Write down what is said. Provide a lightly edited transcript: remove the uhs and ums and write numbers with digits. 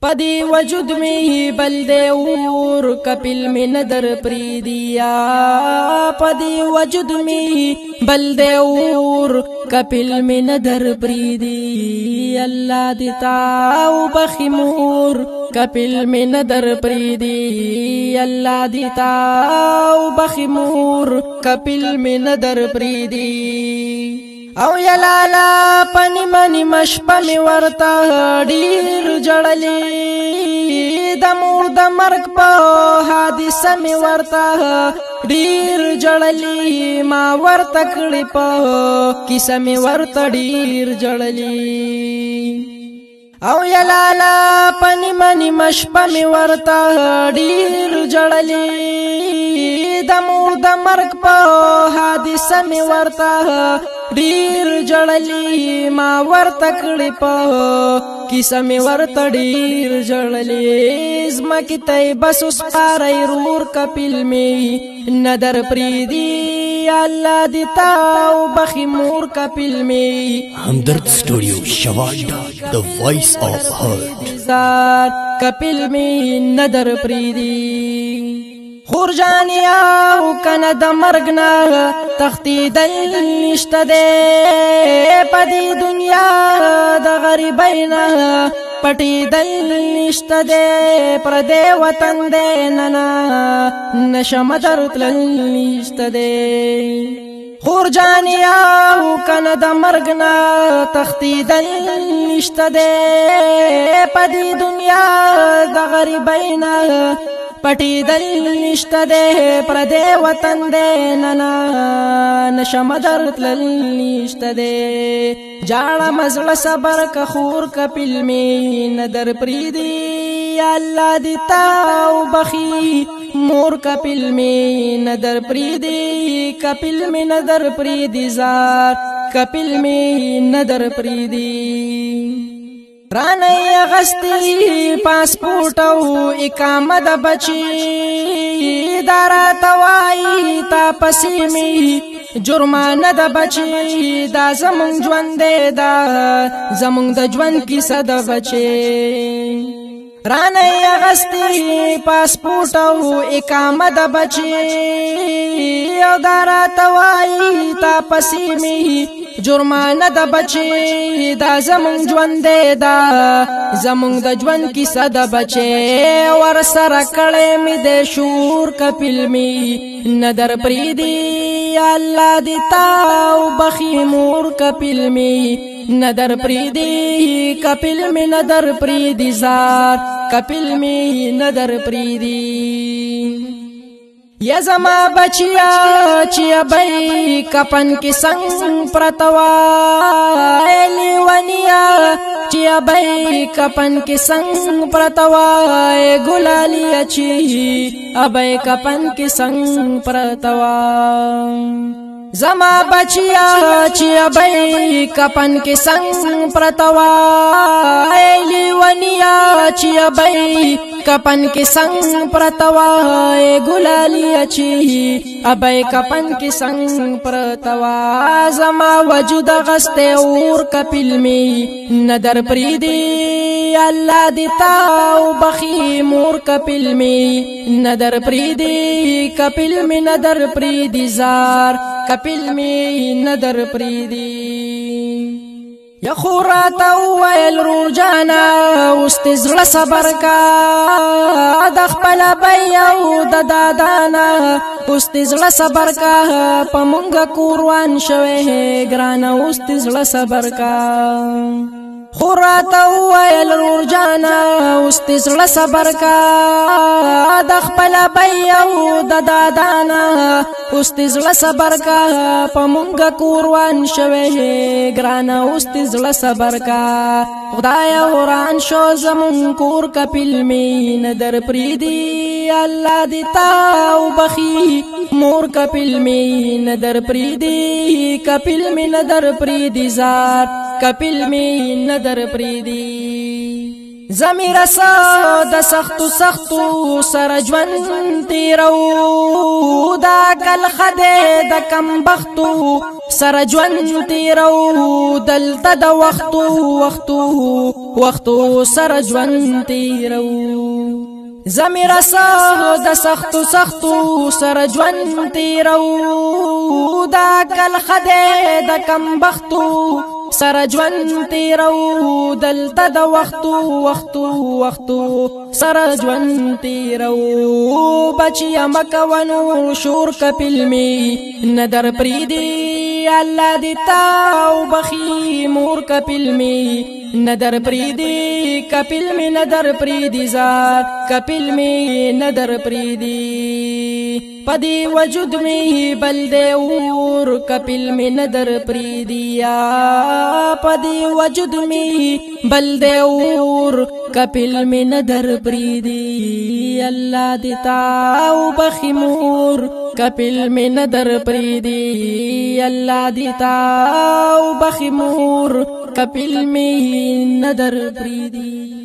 پدی وجود می بلدے اور کپل میں ندر پریدیا پدی وجود میں بلدے اور کپل میں ندر پریدی اللہ دیتا بخمور کپل میں ندر پریدی اللہ دیتا بخمور کپل میں ندر پریدی او یلالا پنی منی مشپا می ورتا ډیر جړلی د مور د مرګ په حادثه می ورتا ډیر جړلی ما ورته کړی په کیسه می ورته ډیر جړلی او یلالا پنی منی مشپا می ورتا ډیر جړلی د مور د مرګ په حادثه می ورتا ډیر جړلی ما ورته کړی په کیسه می ورته ډیر جړلی زما کی تای بس اوس پارای رور کپل می ندر پریدی الله دیتا او بخی مور کپل می همدرد سټوډیو شواډا د وایس اف هارت کپل می ندر پریدی خور جانیا او کنه د مرګ نه تختیدل نشته دې پدی دنیا د غریبینا پټیدل نشته دې پر دې وطن دې ننا نشم درتل نشته دې خور جانیا او کنه د مرګ نه تختیدل نشته دې پدی دنیا د غریبینا پټیدل نشته دې پر دې وطن دې ننا نشم درتل نشته دې جاړه مزړه صبر کا خور کپل می ندر پریدی الله دیتا او بخی مور کپل می ندر پریدی کپل می ندر پریدی زار کپل می ندر پریدی رانی اغسطی پاسپورٹ او اقامه د بچی دارا توائی تا پسی می جرمانه د بچی دا زمون ژوند دا زمون د ژوند کیسه د بچی رانی اغسطی پاسپورٹ او اقامه د بچی او دارا توائی تا پسی می جرمانه د بچی دا زمون ژوند دا زمون د ژوند کیسه د بچی ور سره کړه می د شور کپل می ندر پریدی الله دیتا او بخی مور کپل می ندر پریدی کپل می ندر پریدی زار کپل می ندر پریدی یا زما بچیا چیا بای کپن کی سنگ پرتوا ایلی ونیا چیا بای کپن کی سنگ پرتوا گلالی اچی ابای کپن کی سنگ پرتوا زما بچیا چیا بای کپن کی سنگ پرتوا ایلی ونیا چیا بای کپن کی سنگ پرتوا گلالی اچی ابای کپن کی سنگ پرتوا زما وجود غسته اور کپل می ندر پریدی الله دیتا او بخی مور کپل می ندر پریدی کپل می ندر پریدی زار کپل می ندر پریدی یا خوراتا ویل رو جانا استزل صبر کا دخپل بیاو ددادانا استزل صبر کا پمونگا کوروان شوه گرانا استزل صبر کا خوراتا ویل رو جانا استزل صبر کا دخپل بیاو ددادانا استزل صبر کا پمونگا کوروان شوه گرانا استزل صبر کا خدایا وران شو زمون کور کپل می ندر پریدی الله دیتا او بخی مور کپل می ندر پریدی کپل می ندر پریدی زار کپل می ندر پریدی زمیر سا د سختو سر ژوند تیرو دا کل خده د کم بختو سر ژوند تیرو دلته د وختو وختو سر ژوند تیرو زمیر سه د سختو سختو سر ژوند تیرو دا کل خده د کم بختو سر ژوند تیرو دلته د وختو سر ژوند تیرو بچیا مکونو شور کپل می ندر پریدي الله دې تاو بخي مور کپل می ندر پریدي کپل می ندر پریدي ذات کپل می ندر پریدي پدی وجود می بل دے اور کپل می ندر پریدیا پدی وجود می بل دے اور کپل می ندر پریدی اللہ دیتا او بخمور کپل می ندر پریدی اللہ دیتا او بخمور کپل می ندر پریدی